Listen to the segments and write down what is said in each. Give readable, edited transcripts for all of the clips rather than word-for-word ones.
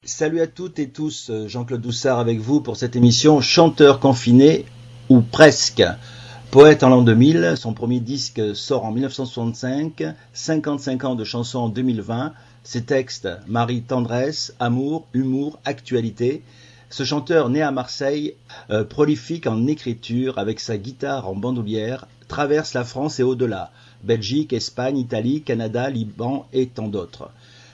Salut à toutes et tous, Jean-Claude Doussard avec vous pour cette émission Chanteur confiné ou presque. Poète en l'an 2000, son premier disque sort en 1965, 55 ans de chansons en 2020, ses textes marient tendresse, amour, humour, actualité. Ce chanteur né à Marseille, prolifique en écriture avec sa guitare en bandoulière, traverse la France et au-delà, Belgique, Espagne, Italie, Canada, Liban et tant d'autres.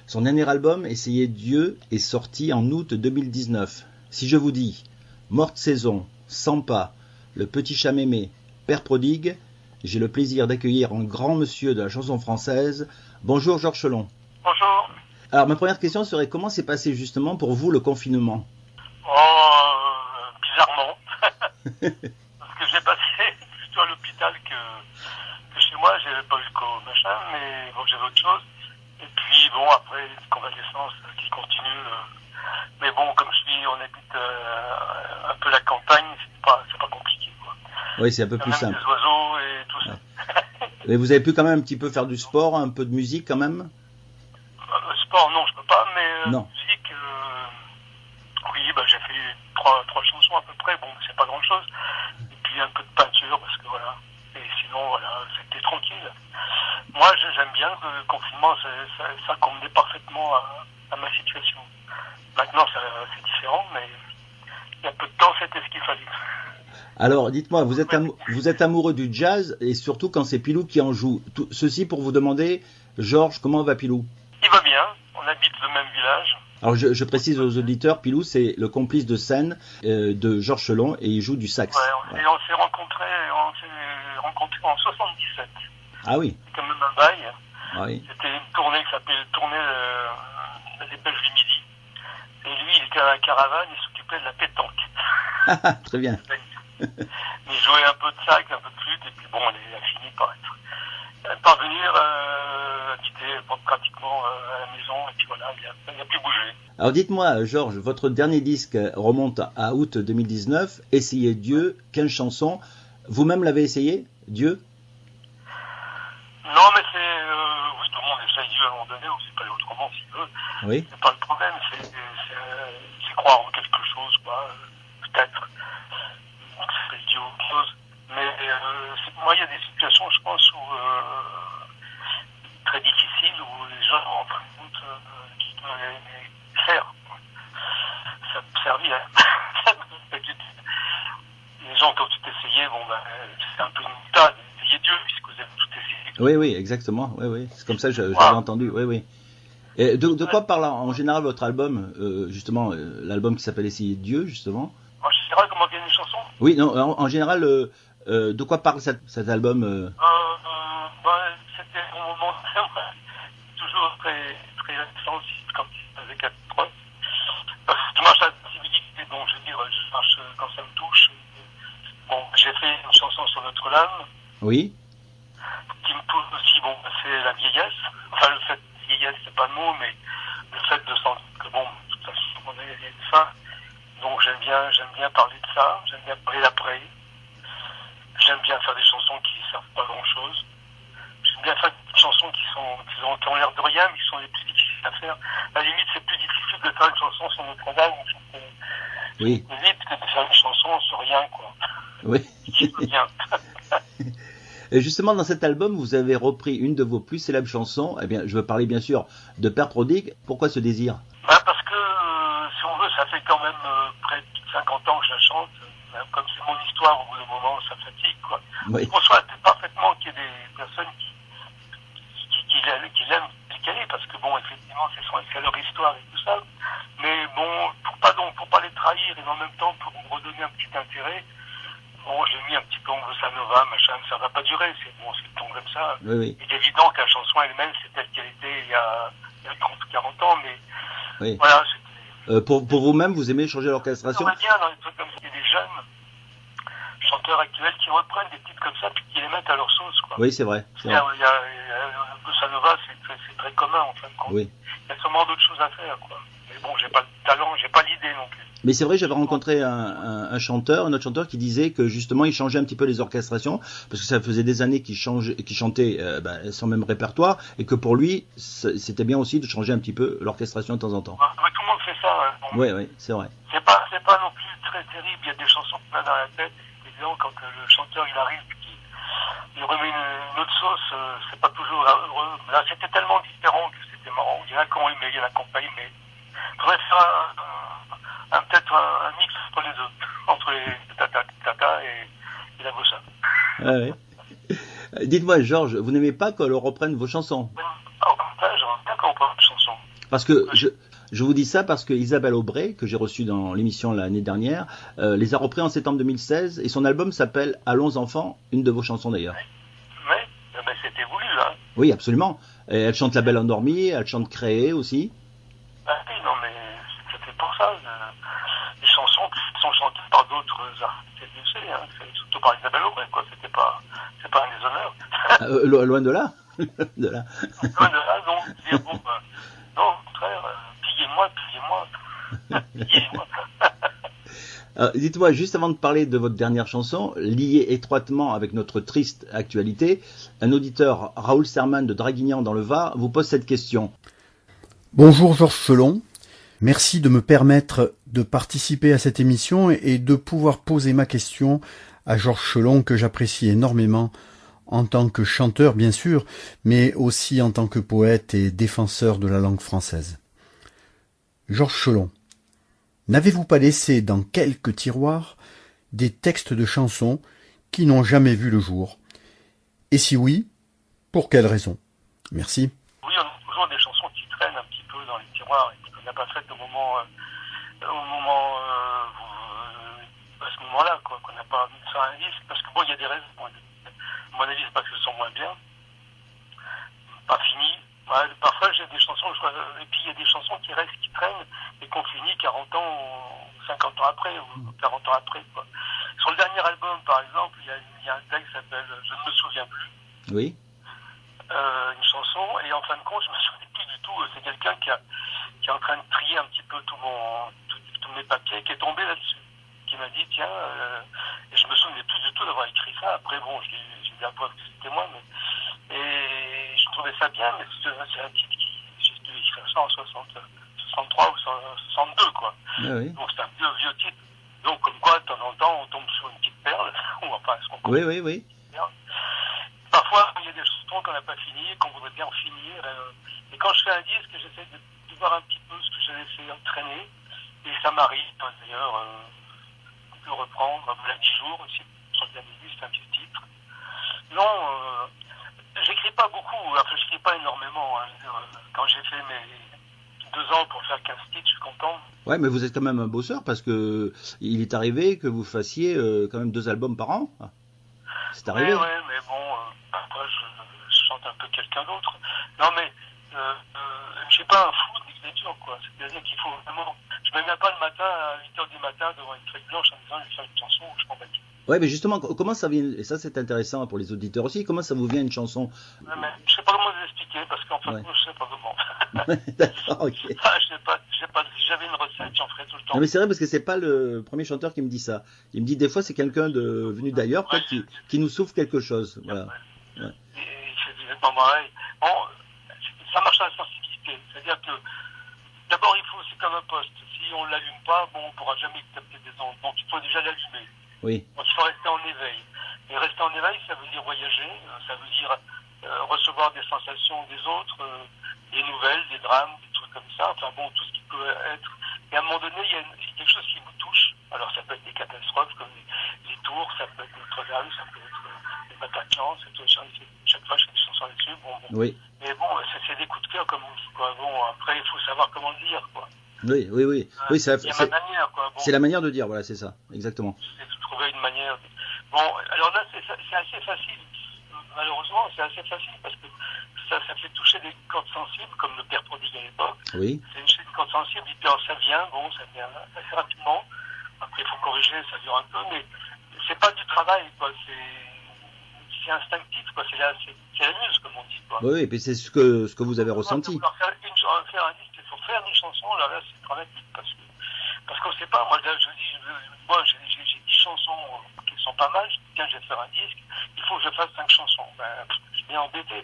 Son dernier album, Essayez Dieu, est sorti en août 2019. Si je vous dis Morte Saison, Sans Pas, Le Petit Chat Mémé, Père Prodigue, j'ai le plaisir d'accueillir un grand monsieur de la chanson française. Bonjour Georges Chelon. Bonjour. Alors ma première question serait comment s'est passé justement pour vous le confinement? Bizarrement. Parce que j'ai passé plutôt à l'hôpital que chez moi. J'avais pas eu le machin, mais bon, j'avais autre chose. Et puis bon, après, une convalescence qui continue. Mais bon, comme on habite un peu la campagne, c'est pas compliqué, quoi. Oui, c'est un peu plus simple. Des oiseaux et tout ça. Mais vous avez pu quand même un petit peu faire du sport, un peu de musique quand même? Sport, non, je peux pas, mais non. Musique, oui, j'ai fait trois chansons à peu près. Bon, c'est pas grand-chose. Et puis un peu de peinture, parce que voilà. Et sinon, voilà, c'était tranquille. Moi, j'aime bien le confinement, ça convenait parfaitement à ma situation. Maintenant, c'est différent, mais il y a peu de temps, c'était ce qu'il fallait. Alors, dites-moi, vous êtes amoureux du jazz, et surtout quand c'est Pilou qui en joue. Ceci pour vous demander, Georges, comment va Pilou? Il va bien, on habite le même village. Alors, je précise aux auditeurs, Pilou, c'est le complice de scène de Georges Chelon, et il joue du sax. Ouais, et on s'est rencontrés en 77. Ah oui. C'est quand même un bail. Ah oui. C'était une tournée qui s'appelait des Belges du Midi. Et lui, il était à la caravane, il s'occupait de la pétanque. Très bien. Il jouait un peu de sax, un peu de flûte, et puis bon, il a fini par parvenir habiter pratiquement à la maison, et puis voilà, il a plus bougé. Alors dites-moi, Georges, votre dernier disque remonte à août 2019, Essayez Dieu, 15 chansons. Vous-même l'avez essayé, Dieu? Non, mais oui, tout le monde essaye Dieu à un moment donné, on ne sait pas autrement s'il veut. Oui. C'est pas le problème, c'est croire en quelque chose, quoi, peut-être. C'est Dieu ou autre chose. Mais moi, il y a des situations, je pense, où très difficiles, où les gens en train de qui doivent les faire. Ça peut servir. Les gens qui ont tout essayé, c'est un peu une tâche d'essayer Dieu, puisque vous avez tout essayé. Oui, exactement. Oui. C'est comme ça que j'avais entendu. Oui. Et de quoi parle en général votre album, justement, l'album qui s'appelle Essayer Dieu, justement? En général, comment gagner une chanson? Oui, non, en général, de quoi parle cet album C'était un moment toujours très, très sensible quand avec la preuve. Je marche à la sensibilité, donc je veux dire, je marche quand ça me touche. Bon, j'ai fait une chanson sur Notre-Dame. Oui. Qui me touche aussi, c'est la vieillesse. Enfin, le fait de vieillesse, c'est pas le mot, mais le fait de sentir que de toute façon, on est une fin. Donc j'aime bien parler de ça, j'aime bien parler d'après. J'aime bien faire des chansons qui servent pas grand chose. J'aime bien faire des chansons qui ont l'air de rien, mais qui sont les plus difficiles à faire. À la limite, c'est plus difficile de faire une chanson sur Notre-Dame oui. Vite que de faire une chanson sur rien, quoi. Oui. Bien. Et justement, dans cet album, vous avez repris une de vos plus célèbres chansons. Eh bien, je veux parler bien sûr de Père Prodigue. Pourquoi ce désir? Parce que, si on veut, ça fait quand même près de 50 ans que je la chante. Comme c'est mon histoire, au bout d'un moment, ça fatigue, quoi. Oui. Je conçois parfaitement qu'il y ait des personnes qui l'aiment qu'elle est, parce que effectivement, c'est leur histoire et tout ça. Mais pour pas les trahir et en même temps pour me redonner un petit intérêt, j'ai mis un petit peu Bossa Nova, machin, ça va pas durer, c'est le ton comme ça. Oui. Il est évident que la chanson elle-même, c'est telle qu'elle était il y a 30 ou 40 ans, mais oui. Voilà, pour vous-même, vous aimez changer l'orchestration? On va bien dans les trucs comme ça, il y a des jeunes chanteurs actuels qui reprennent des titres comme ça puis qui les mettent à leur sauce, quoi. Oui, c'est vrai. Il y a Bossa Nova, c'est très commun en fin de compte. Oui. Il y a sûrement d'autres choses à faire, quoi. Mais j'ai pas le talent, j'ai pas l'idée non plus. Mais c'est vrai, j'avais rencontré un autre chanteur qui disait que justement il changeait un petit peu les orchestrations parce que ça faisait des années qu'il chantait sans même répertoire et que pour lui c'était bien aussi de changer un petit peu l'orchestration de temps en temps. Tout le monde fait ça, ça. Bon, Oui, c'est vrai. c'est pas non plus très terrible. Il y a des chansons qu'on a dans la tête. Évidemment, quand le chanteur il arrive, il remet une autre sauce, c'est pas toujours heureux. Là, c'était tellement différent que c'était marrant. Il y en a qui ont aimé, il y en a qui n'ont pas aimé. Il faudrait faire peut-être un mix entre les deux, entre les tata et la bossa. Ah, ouais. Dites-moi, Georges, vous n'aimez pas qu'on reprenne vos chansons? Au contraire, j'aimerais bien qu'on reprenne une chanson. Parce que je vous dis ça parce que Isabelle Aubray, que j'ai reçue dans l'émission l'année dernière, les a repris en septembre 2016 et son album s'appelle Allons enfants, une de vos chansons d'ailleurs. Oui, mais c'était voulu, hein. Oui, absolument. Et elle chante La Belle Endormie, elle chante Créée aussi. Ah oui, non, mais c'était pour ça. Les chansons qui sont chantées par d'autres artistes, hein, c'est surtout par Isabelle Aubray, quoi. C'est pas un déshonneur. Loin de là. de là. Loin de là, donc, dire, bon, non, au contraire, pillez-moi. Dites-moi, juste avant de parler de votre dernière chanson, liée étroitement avec notre triste actualité, un auditeur, Raoul Serman de Draguignan dans le Var, vous pose cette question. Bonjour Georges Chelon, merci de me permettre de participer à cette émission et de pouvoir poser ma question à Georges Chelon, que j'apprécie énormément en tant que chanteur bien sûr, mais aussi en tant que poète et défenseur de la langue française. Georges Chelon, n'avez-vous pas laissé dans quelques tiroirs des textes de chansons qui n'ont jamais vu le jour? Et si oui, pour quelle raison? Merci. Oui, on a toujours des chansons qui traînent un petit peu dans les tiroirs et qu'on n'a pas faites à ce moment-là, quoi, qu'on n'a pas mis sur un disque, parce que bon, il y a des raisons. À mon avis, c'est parce qu'elles sont moins bien, pas finies. Ouais, parfois, j'ai des chansons, et puis il y a des chansons qui restent, qui traînent, et qu'on finit 40 ans, 50 ans après, ou 40 ans après, quoi. Sur le dernier album, par exemple, il y a un texte qui s'appelle Je ne me souviens plus. Oui. Une chanson, et en fin de compte, je me souviens plus du tout. C'est quelqu'un qui est en train de trier un petit peu tous mes papiers, qui est tombé là-dessus, qui m'a dit tiens, et je me souvenais plus du tout d'avoir écrit ça. Après bon, j'ai dit la preuve que c'était moi, et je trouvais ça bien, mais c'est un titre qui j'ai dû écrire ça en 63 ou 62 quoi. Ah, oui. Donc c'est un vieux titre. Donc comme quoi de temps en temps on tombe sur une petite perle, ou enfin ce qu'on connaît. Oui. Parfois, il y a des chansons qu'on n'a pas finies, qu'on voudrait bien en finir. Et quand je fais un disque, j'essaie de voir un petit peu ce que j'ai laissé entraîner. Et ça m'arrive, d'ailleurs, de reprendre. Voilà 10 jours aussi, sur le dernier disque, c'est un petit titre. Non, j'écris pas beaucoup, enfin, j'écris pas énormément. Hein. Quand j'ai fait mes 2 ans pour faire 15 titres, je suis content. Ouais, mais vous êtes quand même un bosseur parce que il est arrivé que vous fassiez quand même 2 albums par an. C'est arrivé. Oui, mais bon, après je chante un peu quelqu'un d'autre. Non, mais je suis pas un fou de l'écriture, quoi. C'est-à-dire qu'il faut vraiment. Je me mets pas le matin à 8h du matin devant une feuille blanche en disant je vais faire une chanson où je m'en bats. Ouais, mais justement, comment ça vient, et ça c'est intéressant pour les auditeurs aussi, comment ça vous vient une chanson? Ouais, mais je sais pas comment vous expliquer, parce qu'en fait, je sais pas comment. D'accord, ok. Si j'avais une recette, j'en ferais tout le temps. Non, mais c'est vrai parce que c'est pas le premier chanteur qui me dit ça. Il me dit des fois c'est quelqu'un venu d'ailleurs, peut-être qui nous souffle quelque chose. Voilà. Ouais. Et c'est exactement pareil. Bon, ça marche à la sensibilité. C'est-à-dire que, d'abord, c'est comme un poste. Si on l'allume pas, bon, on pourra jamais capter des ondes. Donc, il faut déjà l'allumer. Oui. Donc, il faut rester en éveil. Et rester en éveil, ça veut dire voyager, ça veut dire recevoir des sensations des autres, des nouvelles, des drames, des trucs comme ça. Enfin bon, tout ce qui peut être. Et à un moment donné, il y a quelque chose qui vous touche. Alors, ça peut être des catastrophes comme les tours, ça peut être Notre-Dame, ça peut être les Bataclan, chaque fois je fais des chansons là-dessus. Bon. Oui. Mais bon, c'est des coups de cœur, comme on dit, quoi. Bon, après, il faut savoir comment le dire, quoi. Oui. Oui, c'est ma manière, quoi. Bon, c'est la manière de dire, voilà, c'est ça, exactement. C'est de trouver une manière. Bon, alors là, c'est assez facile. Malheureusement, c'est assez facile parce que ça fait toucher des cordes sensibles, comme le Père Prodigue à l'époque. Oui. C'est une corde sensible, et puis alors, ça vient assez rapidement. Après, il faut corriger, ça dure un peu, mais c'est pas du travail, quoi. C'est instinctif, quoi. C'est la muse, comme on dit, quoi. Oui, et puis c'est ce que vous avez ressenti. Faire un disque, il faut faire une chanson, là, c'est dramatique, parce qu'on sait pas. Moi, là, j'ai 10 chansons qui sont pas mal. Je dis, tiens, je vais faire un disque. Il faut que je fasse 5 chansons. Ben, je suis bien embêté.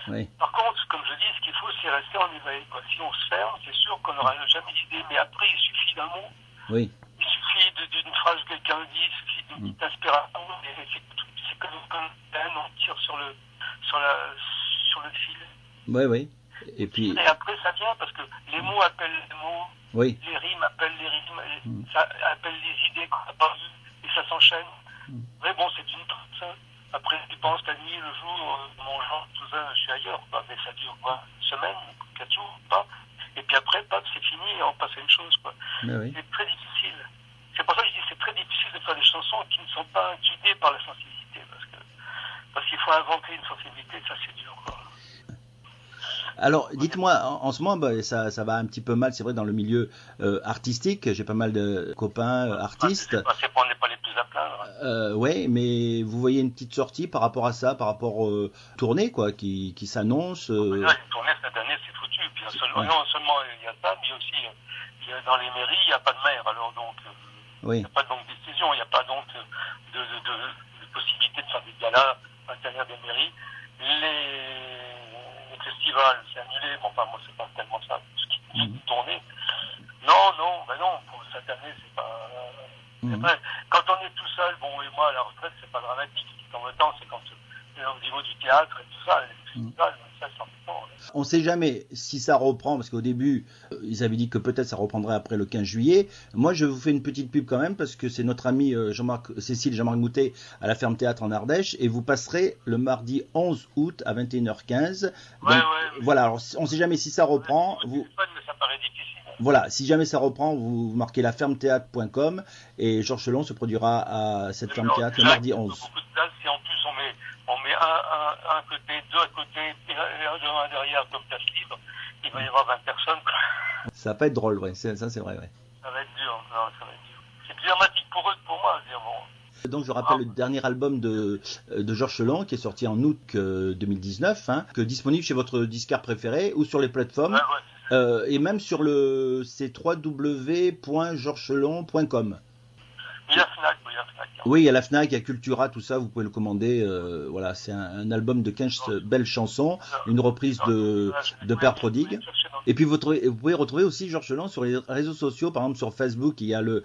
Oui. Par contre, comme je dis, ce qu'il faut, c'est rester en éveil, quoi. Si on se ferme, c'est sûr qu'on n'aura jamais d'idée. Mais après, il suffit d'un mot. Oui. Il suffit d'une phrase que quelqu'un dit, il suffit d'une petite inspiration, et c'est comme on tire sur le fil. Oui, oui. Et puis. Et après, ça vient parce que les mots appellent les mots, oui. les rimes appellent les rimes, ça appelle les idées qu'on n'a pas vues, et ça s'enchaîne. Mais bon, c'est une trace. Après, tu penses la nuit, le jour, mon genre, tout ça, je suis ailleurs, quoi. Mais ça dure quoi, une semaine, 4 jours, pas. Et puis après, paf, c'est fini et on passe à une chose, quoi. Oui. C'est très difficile. C'est pour ça que je dis c'est très difficile de faire des chansons qui ne sont pas guidées par la sensibilité, parce qu'il faut inventer une sensibilité, ça c'est dur, quoi. Alors, dites-moi, en ce moment, ça va un petit peu mal, c'est vrai, dans le milieu artistique. J'ai pas mal de copains artistes. On n'est pas les plus à plaindre. Ouais, mais vous voyez une petite sortie par rapport à ça, par rapport aux tournées, quoi, qui s'annoncent. Là, une tournée cette année, c'est foutu. Puis non seulement il y a ça, mais aussi dans les mairies, il n'y a pas de maire. Alors donc, il n'y a pas donc de décision, il n'y a pas donc de possibilité de faire des galas à l'intérieur des mairies. Les festivals, c'est annulé. Bon, enfin, moi, c'est pas tellement ça. Ce qui dit de tourner. Non, pour cette année, c'est pas. C'est vrai. Quand on est tout seul, bon, et moi, à la retraite, c'est pas dramatique. Ce qui tombe temps, c'est quand au niveau du théâtre et tout ça, les festivals, ça, c'est embêtant. On sait jamais si ça reprend, parce qu'au début, ils avaient dit que peut-être ça reprendrait après le 15 juillet. Moi, je vous fais une petite pub quand même, parce que c'est notre ami Cécile Jean-Marc Moutet à la Ferme Théâtre en Ardèche, et vous passerez le mardi 11 août à 21h15. Donc, voilà, alors on sait jamais si ça reprend. Mais ça paraît difficile. Voilà, si jamais ça reprend, vous marquez lafermethéâtre.com et Georges Chelon se produira à cette Ferme Théâtre le mardi 11. Beaucoup de place, et en plus on met un côté, deux à côté, et un devant, un derrière comme place libre, il va y avoir 20 personnes. Ça va pas être drôle, ouais. Ça c'est vrai, ouais. Ça va être dur, ça va être dur. C'est dramatique pour eux que pour moi, dire bon. Donc je rappelle le dernier album de Georges Chelon qui est sorti en août 2019, que disponible chez votre disquaire préféré ou sur les plateformes, et même sur le www.georgeschelon.com. Il y a Fnac, Oui, il y a la Fnac, il y a Cultura, tout ça, vous pouvez le commander. Voilà, c'est un album de 15 belles chansons, une reprise de Père Prodigue. Et puis vous pouvez retrouver aussi Georges Chelon sur les réseaux sociaux, par exemple sur Facebook, il y a le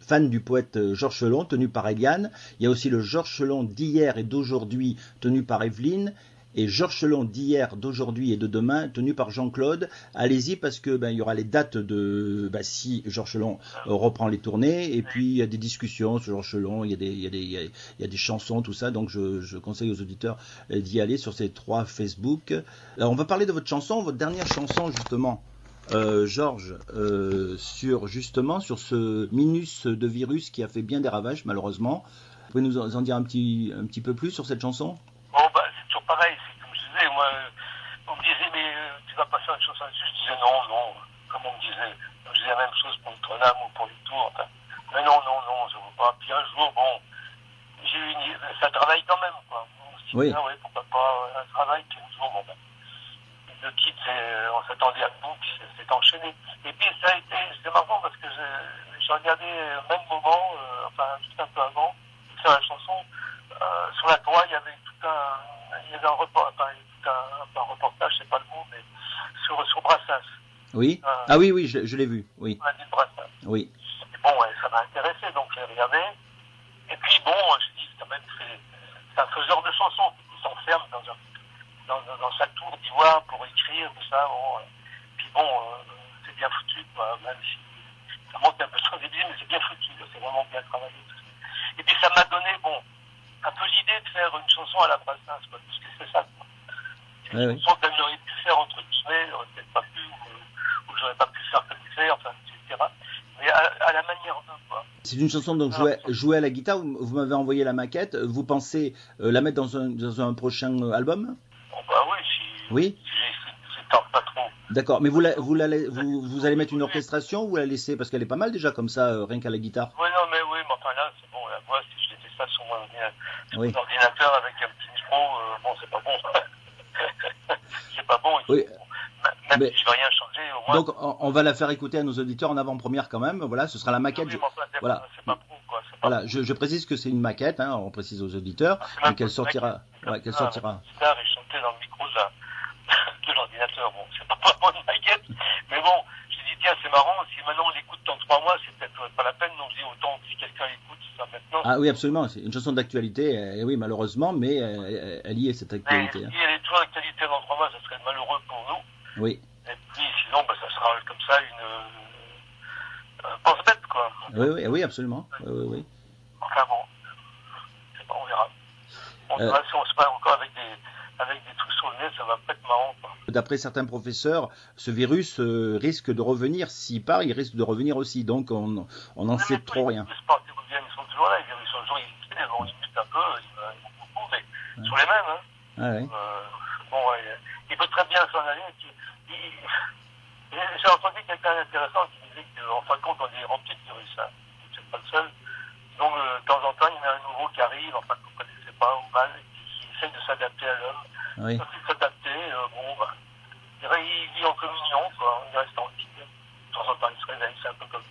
fan du poète Georges Chelon, tenu par Eliane. Il y a aussi le Georges Chelon d'hier et d'aujourd'hui, tenu par Evelyne. Et Georges Chelon d'hier, d'aujourd'hui et de demain, tenu par Jean-Claude. Allez-y parce que il y aura les dates de si Georges Chelon reprend les tournées, et puis il y a des discussions sur Georges Chelon, il y a des chansons, tout ça. Donc je conseille aux auditeurs d'y aller sur ces 3 Facebook. Alors on va parler de votre chanson, votre dernière chanson justement. Georges, sur ce minus de virus qui a fait bien des ravages malheureusement. Vous pouvez nous en dire un petit peu plus sur cette chanson? C'est toujours pareil, c'est comme je disais, moi, on me disait, mais tu vas pas faire une chanson là-dessus? Je disais non, comme on me disait. Je disais la même chose pour Notre-Dame ou pour les tours, mais non, je veux pas. Puis un jour, bon, ça travaille quand même, quoi. Oui. Pourquoi pas, un travail, puis un jour, le titre, on s'attendait à tout, puis c'est enchaîné. Et puis c'était marrant parce que j'ai regardé au même moment, juste un peu avant, sur la chanson, sur la 3, il y avait un reportage, c'est pas le mot, mais sur Brassens. Oui. Oui, je l'ai vu. Oui. On a dit Brassens. Oui. Et bon, ça m'a intéressé, donc j'ai regardé. Et puis bon, je dis quand même, c'est un faiseur de chansons qui s'enferme dans sa tour d'ivoire pour écrire tout ça. Bon, puis bon, c'est bien foutu, quoi. Même si ça manque un peu de sensibilité, mais c'est bien foutu. C'est vraiment bien travaillé. Et puis ça m'a donné, un peu l'idée de faire une chanson à la Brassens, parce que c'est ça, quoi. Une chanson que j'aurais pu faire entre guillemets, j'aurais peut-être pas pu, ou j'aurais pas pu faire comme il fait, etc. Mais à la manière de, quoi. C'est une chanson donc jouée à la guitare. Vous m'avez envoyé la maquette. Vous pensez la mettre dans un prochain album? Oui. Si je tente pas trop. D'accord, mais vous allez mettre une orchestration ou vous la laissez, parce qu'elle est pas mal déjà comme ça, rien qu'à la guitare. Oui, mais enfin là, c'est bon. Moi, si je laissais ça sur mon ordinateur avec un petit micro, c'est pas bon. C'est pas bon. Même si je veux rien changer, au moins. Donc, on va la faire écouter à nos auditeurs en avant-première quand même. Voilà, ce sera la maquette. Voilà. C'est pas pro, quoi. Voilà, je précise que c'est une maquette, on précise aux auditeurs, et qu'elle sortira. Ouais, qu'elle sortira. Et chanter dans le micro de l'ordinateur. Bon, c'est pas vraiment une maquette, mais bon, j'ai dit tiens, c'est marrant, si maintenant on l'écoute dans 3 mois, c'est peut-être pas la peine, donc je dis autant si quelqu'un l'écoute ça maintenant. Ah oui, absolument, c'est une chanson d'actualité, oui, malheureusement, mais elle y est, cette actualité. Mais si elle est toujours d'actualité dans 3 mois, ça serait malheureux pour nous. Oui. Et puis sinon, ça sera comme ça une pense-bête, quoi. Oui, absolument. Oui. Enfin bon, c'est pas, on verra. On verra si on se met encore avec des trucs sur le nez, ça va pas être marrant, quoi. D'après certains professeurs, ce virus risque de revenir. S'il part, il risque de revenir aussi. Donc, on n'en sait trop rien. Les sportifs ils sont toujours là. Les virus sont toujours existés. Bon, ils mutent un peu, ils beaucoup, mais ils sont les mêmes. Hein. Ah, oui. Bon, il peut très bien s'en aller. J'ai entendu quelqu'un d'intéressant qui disait qu'en fin de compte, on est rempli de virus. Hein. C'est pas le seul. Donc, de temps en temps, il y en a un nouveau qui arrive, enfin, qu'on ne connaissait pas ou mal, qui essaye de s'adapter à l'homme. Oui. Quand il s'adapter, il vit en communion, quoi. Il reste tranquille. De temps en temps, il se réveille, c'est un peu comme.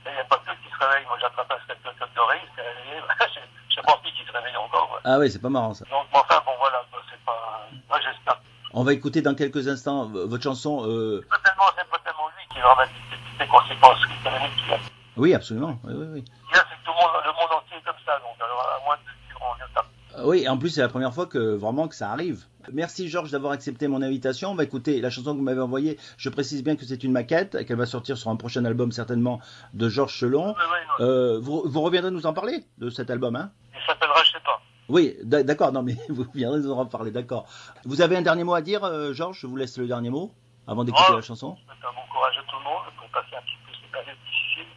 Il n'y a pas que qui se réveille. Moi, j'attrape un spectacle d'oreille, il s'est réveillé. Je pense pas qu'il se réveille encore. Quoi. Ah oui, c'est pas marrant ça. Donc, enfin, bon, voilà, c'est pas. Moi, j'espère. On va écouter dans quelques instants votre chanson. C'est pas tellement lui qui est dramatique, c'est les conséquences économiques qu'il a. Oui, absolument. Oui. Là, c'est tout le monde entier est comme ça, donc alors à moins de vivre en état. Oui, en plus c'est la première fois que ça arrive. Merci Georges d'avoir accepté mon invitation. On va écouter la chanson que vous m'avez envoyée. Je précise bien que c'est une maquette et qu'elle va sortir sur un prochain album certainement de Georges Chelon. Vous reviendrez nous en parler de cet album, hein? Il s'appellera Je sais pas. Oui, d'accord, non mais vous viendrez nous en parler, d'accord. Vous avez un dernier mot à dire, Georges? Je vous laisse le dernier mot avant d'écouter la chanson. Je souhaite un bon courage à tout le monde pour passer un petit peu ces périodes difficiles.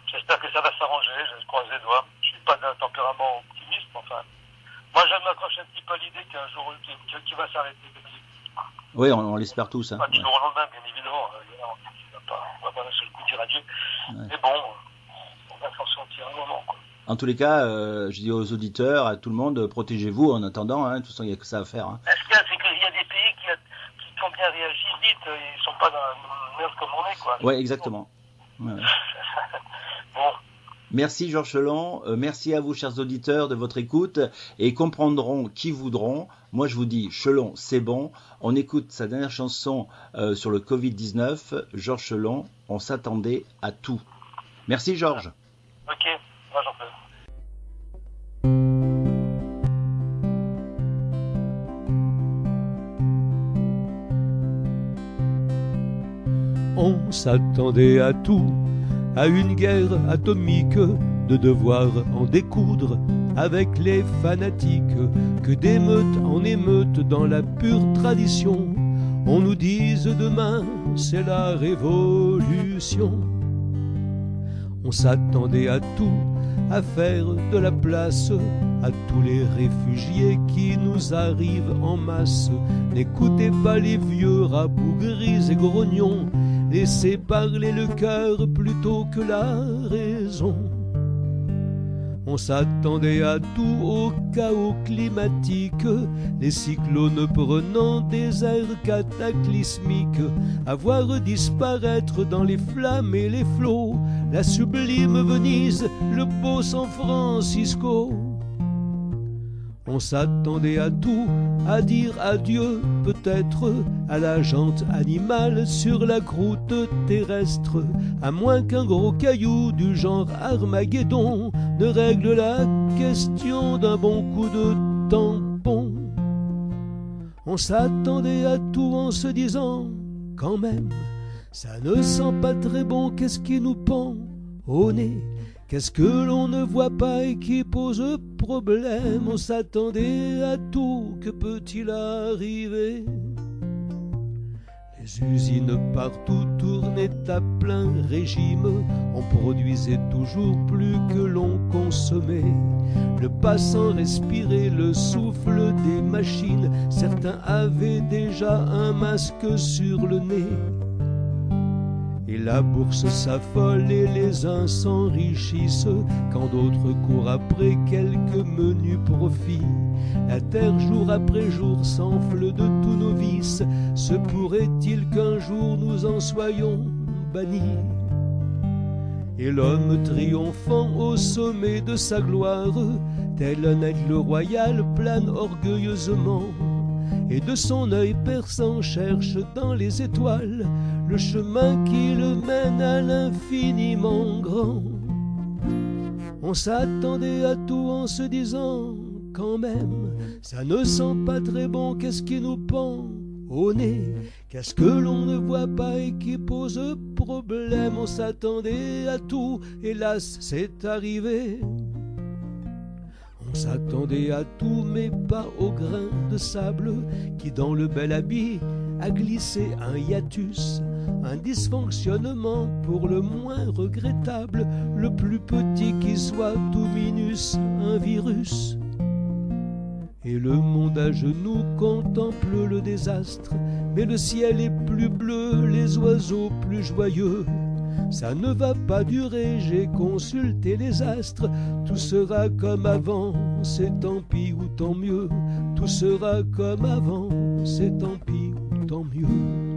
J'espère que ça va s'arranger, je croise les doigts. Je suis pas d'un tempérament optimiste, enfin. Moi, je m'accroche un petit peu à l'idée qu'un jour, qui va s'arrêter. Oui, on l'espère tous. Hein. Pas du jour au lendemain, bien évidemment. On va pas d'un seul coup dire adieu. Ouais. Mais bon, on va s'en sortir un moment, quoi. En tous les cas, je dis aux auditeurs, à tout le monde, protégez-vous en attendant. Hein. De toute façon, il n'y a que ça à faire. Hein. Ce qu'il y a, c'est qu'il y a des pays qui ont bien réagi vite. Ils ne sont pas dans la merde comme on est, quoi. Oui, exactement. Ouais. Bon. Merci Georges Chelon, merci à vous chers auditeurs de votre écoute et comprendront qui voudront. Moi je vous dis Chelon c'est bon, on écoute sa dernière chanson sur le Covid-19, Georges Chelon, on s'attendait à tout. Merci Georges. Ok, moi j'en peux. On s'attendait à tout, à une guerre atomique, de devoir en découdre avec les fanatiques, que d'émeute en émeute dans la pure tradition, on nous dise demain c'est la révolution. On s'attendait à tout, à faire de la place à tous les réfugiés qui nous arrivent en masse. N'écoutez pas les vieux rabougris et grognons, laissez parler le cœur plutôt que la raison. On s'attendait à tout, au chaos climatique, les cyclones prenant des airs cataclysmiques, à voir disparaître dans les flammes et les flots la sublime Venise, le beau San Francisco. On s'attendait à tout, à dire adieu peut-être à la jante animale sur la croûte terrestre, à moins qu'un gros caillou du genre Armageddon ne règle la question d'un bon coup de tampon. On s'attendait à tout en se disant, quand même, ça ne sent pas très bon, qu'est-ce qui nous pend au nez? Qu'est-ce que l'on ne voit pas et qui pose problème? On s'attendait à tout, que peut-il arriver? Les usines partout tournaient à plein régime, on produisait toujours plus que l'on consommait. Le passant respirait le souffle des machines, certains avaient déjà un masque sur le nez. Et la bourse s'affole et les uns s'enrichissent, quand d'autres courent après quelques menus profits. La terre jour après jour s'enfle de tous nos vices, se pourrait-il qu'un jour nous en soyons bannis? Et l'homme triomphant au sommet de sa gloire, tel un aigle royal plane orgueilleusement, et de son œil perçant cherche dans les étoiles le chemin qui le mène à l'infiniment grand. On s'attendait à tout en se disant quand même, ça ne sent pas très bon, qu'est-ce qui nous pend au nez? Qu'est-ce que l'on ne voit pas et qui pose problème? On s'attendait à tout, hélas c'est arrivé. On s'attendait à tout mais pas au grain de sable qui dans le bel habit a glissé un hiatus, un dysfonctionnement pour le moins regrettable, le plus petit qui soit tout minus, un virus. Et le monde à genoux contemple le désastre, mais le ciel est plus bleu, les oiseaux plus joyeux. Ça ne va pas durer, j'ai consulté les astres, tout sera comme avant, c'est tant pis ou tant mieux. Tout sera comme avant, c'est tant pis ou tant mieux.